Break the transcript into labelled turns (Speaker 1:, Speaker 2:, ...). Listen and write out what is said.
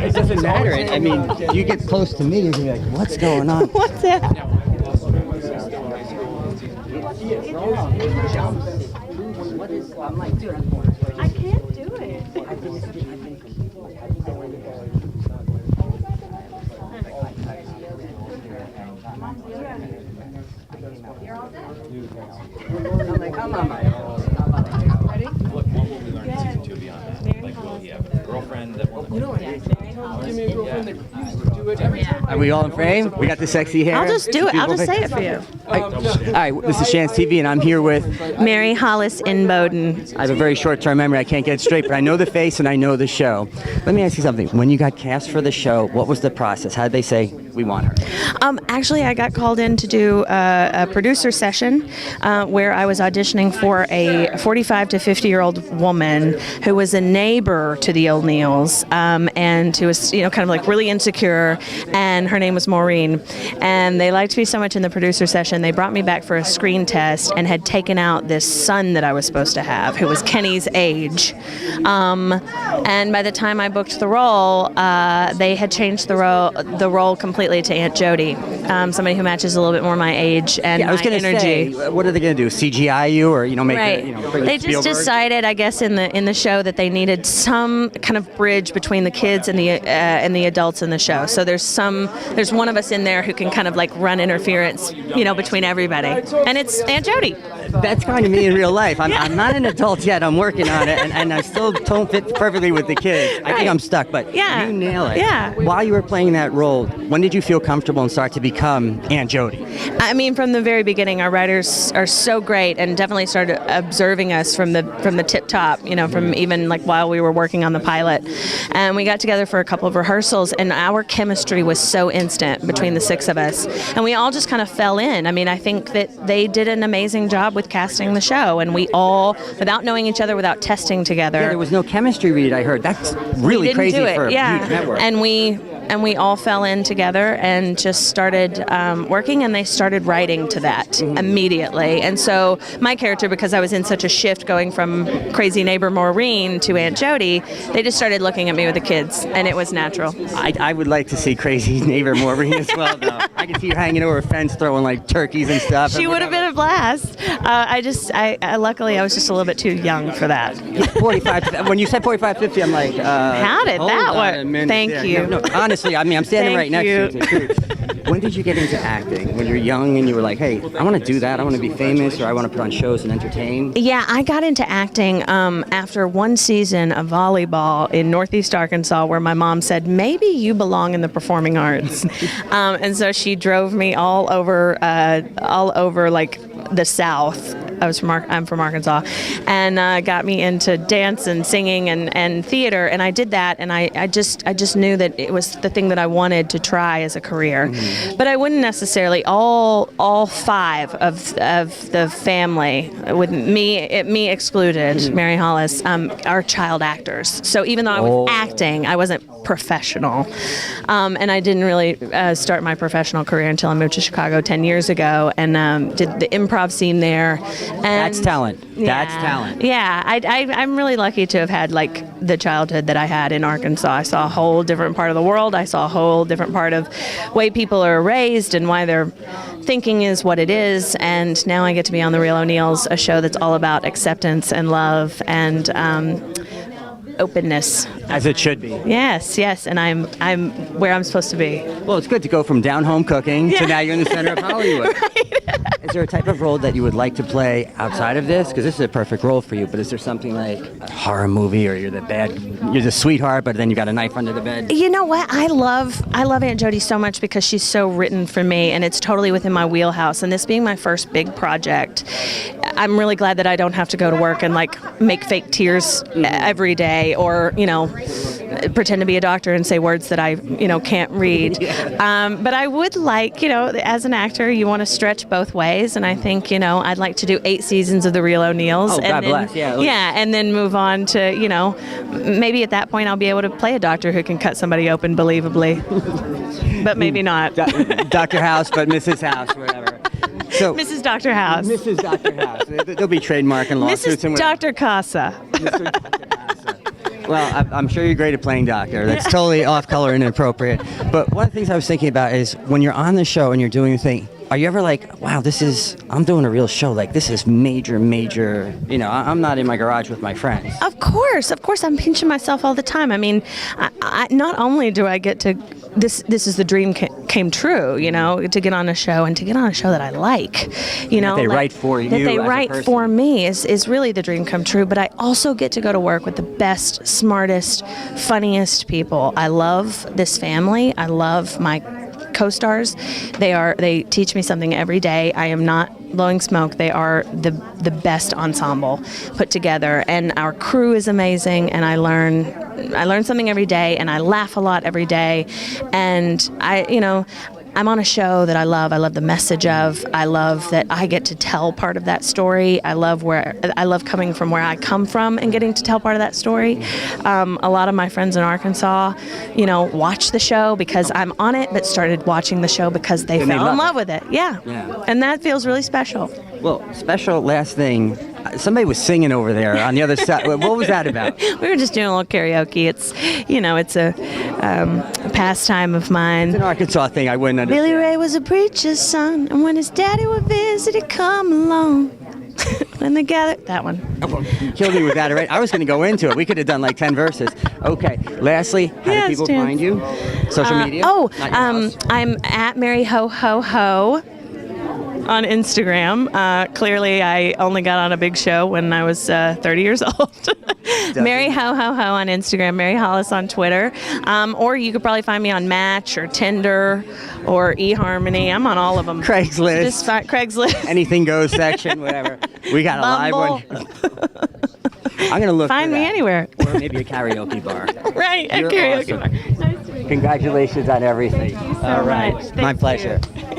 Speaker 1: It doesn't matter. I mean, you get close to me, and you're like, what's going on?
Speaker 2: What's that?
Speaker 1: I'm like, dude,
Speaker 2: I can't do it.
Speaker 1: I'm like, come on, Ready?
Speaker 3: What will we learn in season 2 beyond that? Like, will he have a girlfriend that will...
Speaker 4: Give me a girlfriend that used to do it every time.
Speaker 1: Are we all in frame? We got the sexy hair.
Speaker 2: I'll just do it. I'll just say it for you.
Speaker 1: All right, this is Chance TV, and I'm here with...
Speaker 2: Mary Hollis Inboden.
Speaker 1: I have a very short-term memory. I can't get it straight, but I know the face and I know the show. Let me ask you something. When you got cast for the show, what was the process? How did they say, we want her?
Speaker 2: Actually, I got called in to do a producer session where I was auditioning for a 45 to 50-year-old woman who was a neighbor to the O'Neills and who was, kind of like really insecure, and her name was Maureen. And they liked me so much in the producer session, they brought me back for a screen test and had taken out this son that I was supposed to have, who was Kenny's age. And by the time I booked the role, they had changed the role completely to Aunt Jody, somebody who matches a little bit more my age and
Speaker 1: I was
Speaker 2: my
Speaker 1: gonna
Speaker 2: energy.
Speaker 1: say, what are they going to do? CGI you, or make
Speaker 2: Right.
Speaker 1: it? Bring
Speaker 2: They just
Speaker 1: Spielberg?
Speaker 2: decided, I guess, in the show that they needed some kind of bridge between the kids and the adults in the show. So there's one of us in there who can kind of like run interference, between everybody, and it's Aunt Jody.
Speaker 1: That's kind of me in real life. I'm not an adult yet. I'm working on it, and I still don't fit perfectly with the kids. I think I'm stuck, but you nail it.
Speaker 2: Yeah.
Speaker 1: While you were playing that role, when did you feel comfortable and start to become Aunt Jody?
Speaker 2: I mean, from the very beginning, our writers are so great, and definitely started observing us from the tip top. From even like while we were working on the pilot, and we got together for a couple of rehearsals, and our chemistry was so instant between the six of us, and we all just kind of fell in. I mean, I think that they did an amazing job with casting the show, and we all, without knowing each other, without testing together.
Speaker 1: Yeah, there was no chemistry read, I heard. That's really crazy for a huge network.
Speaker 2: And we all fell in together and just started working, and they started writing to that immediately. And so my character, because I was in such a shift going from crazy neighbor Maureen to Aunt Jody, they just started looking at me with the kids, and it was natural.
Speaker 1: I would like to see crazy neighbor Maureen as well, though. I could see her hanging over a fence throwing like turkeys and stuff.
Speaker 2: She would have been a blast. Luckily, I was just a little bit too young for that.
Speaker 1: 45. When you said 45, 50, I'm like,
Speaker 2: how did that work? Thank you.
Speaker 1: No, honestly, I mean, I'm standing right next to you. When did you get into acting? When you're young and you were like, hey, I want to do that. I want to be famous, or I want to put on shows and entertain.
Speaker 2: Yeah, I got into acting after one season of volleyball in Northeast Arkansas, where my mom said, maybe you belong in the performing arts. And so she drove me all over like the South. I'm from Arkansas, and got me into dance and singing and theater, and I did that, and I just knew that it was the thing that I wanted to try as a career. But I wouldn't necessarily all five of the family, with me excluded, Mary Hollis, are child actors. So even though I was acting, I wasn't professional, and I didn't really start my professional career until I moved to Chicago 10 years ago and did the improv scene there. And
Speaker 1: that's talent.
Speaker 2: Yeah,
Speaker 1: that's talent.
Speaker 2: Yeah, I'm really lucky to have had like the childhood that I had in Arkansas. I saw a whole different part of the world. I saw a whole different part of way people are raised and why their thinking is what it is. And now I get to be on The Real O'Neills, a show that's all about acceptance and love and openness.
Speaker 1: As it should be.
Speaker 2: Yes, and I'm where I'm supposed to be.
Speaker 1: Well, it's good to go from down home cooking to now you're in the center of Hollywood.
Speaker 2: Right.
Speaker 1: Is there a type of role that you would like to play outside of this? Because this is a perfect role for you, but is there something like a horror movie, or you're the sweetheart, but then you got a knife under the bed?
Speaker 2: You know what? I love Aunt Jody so much because she's so written for me, and it's totally within my wheelhouse. And this being my first big project, I'm really glad that I don't have to go to work and like make fake tears every day, or pretend to be a doctor and say words that I can't read. But I would like, as an actor, you want to stretch both ways, and I think I'd like to do 8 seasons of The Real O'Neills.
Speaker 1: Oh, God bless. Yeah,
Speaker 2: and then move on to maybe at that point I'll be able to play a doctor who can cut somebody open believably, but maybe not.
Speaker 1: Dr. House, but Mrs. House, whatever. So,
Speaker 2: Mrs. Dr. House.
Speaker 1: Mrs. Dr. House. There'll be trademark and lawsuits.
Speaker 2: Mrs. Dr. Casa.
Speaker 1: Mr. Dr. Casa. Well, I'm sure you're great at playing doctor. That's totally off color and inappropriate. But one of the things I was thinking about is when you're on the show and you're doing the thing, are you ever like, wow, I'm doing a real show. Like, this is major, I'm not in my garage with my friends.
Speaker 2: Of course, I'm pinching myself all the time. I mean, I not only do I get to, this is the dream came true, to get on a show and to get on a show that I like,
Speaker 1: That they write for you.
Speaker 2: That they
Speaker 1: as a
Speaker 2: write
Speaker 1: person.
Speaker 2: for me is really the dream come true. But I also get to go to work with the best, smartest, funniest people. I love this family. I love my co-stars. They teach me something every day. I am not blowing smoke. They are the best ensemble put together, and our crew is amazing, and I learn something every day, and I laugh a lot every day, and I'm on a show that I love. I love the message of. I love that I get to tell part of that story. I love coming from where I come from and getting to tell part of that story. A lot of my friends in Arkansas, watch the show because I'm on it, but started watching the show because they fell in love with it. Yeah. And that feels really special.
Speaker 1: Well, special last thing. Somebody was singing over there on the other side. What was that about?
Speaker 2: We were just doing a little karaoke. It's a pastime of mine.
Speaker 1: It's an Arkansas thing. I wouldn't understand.
Speaker 2: Billy Ray was a preacher's son, and when his daddy would visit, he'd come along. When they gathered, that one.
Speaker 1: You killed me with that already. I was going to go into it. We could have done like 10 verses. Okay. Lastly, how do people find you? Social media?
Speaker 2: Oh,
Speaker 1: Not your house.
Speaker 2: I'm at Mary Ho Ho Ho on Instagram. Clearly, I only got on a big show when I was 30 years old. Mary Ho Ho Ho on Instagram, Mary Hollis on Twitter. Or you could probably find me on Match or Tinder or eHarmony. I'm on all of them.
Speaker 1: Craigslist.
Speaker 2: Just Craigslist.
Speaker 1: Anything goes section, whatever. We got a live one. I'm going to look
Speaker 2: Find
Speaker 1: for
Speaker 2: me
Speaker 1: that.
Speaker 2: anywhere.
Speaker 1: Or maybe a karaoke bar.
Speaker 2: Right, a
Speaker 1: You're
Speaker 2: karaoke
Speaker 1: awesome.
Speaker 2: bar. Nice to meet you.
Speaker 1: Congratulations on everything.
Speaker 2: Thank you so
Speaker 1: All right.
Speaker 2: much.
Speaker 1: My
Speaker 2: Thank
Speaker 1: pleasure.
Speaker 2: you.